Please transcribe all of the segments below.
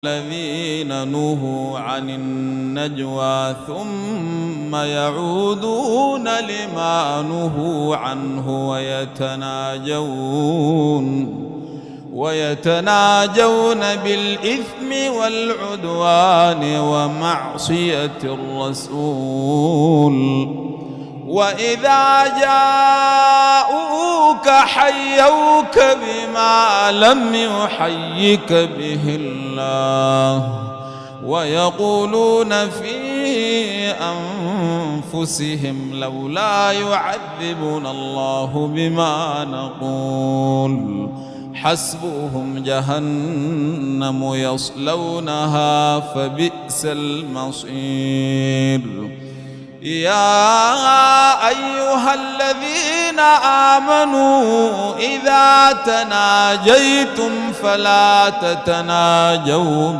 الذين نهوا عن النجوى ثم يعودون لما نهوا عنه ويتناجون بالإثم والعدوان ومعصية الرسول وإذا جاءوك حيوك بما لم يحيك به الله ويقولون في أنفسهم لولا يعذبنا الله بما نقول حسبهم جهنم يصلونها فبئس المصير. يا أيها الذين آمنوا إذا تناجيتم فلا تتناجوا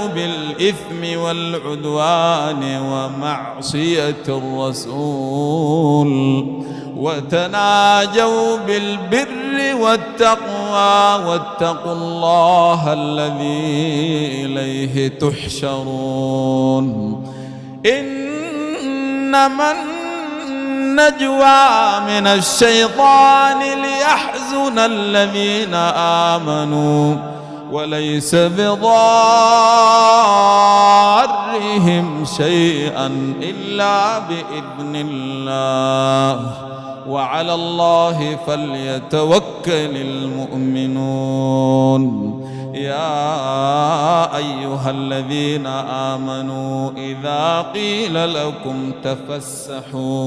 بالإثم والعدوان ومعصية الرسول وتناجوا بالبر والتقوى واتقوا الله الذي إليه تحشرون. إنما النجوى من الشيطان ليحزن الذين آمنوا وليس بضارهم شيئا إلا بإذن الله وعلى الله فليتوكل المؤمنون. يا أيها الذين آمنوا إذا قيل لكم تفسحوا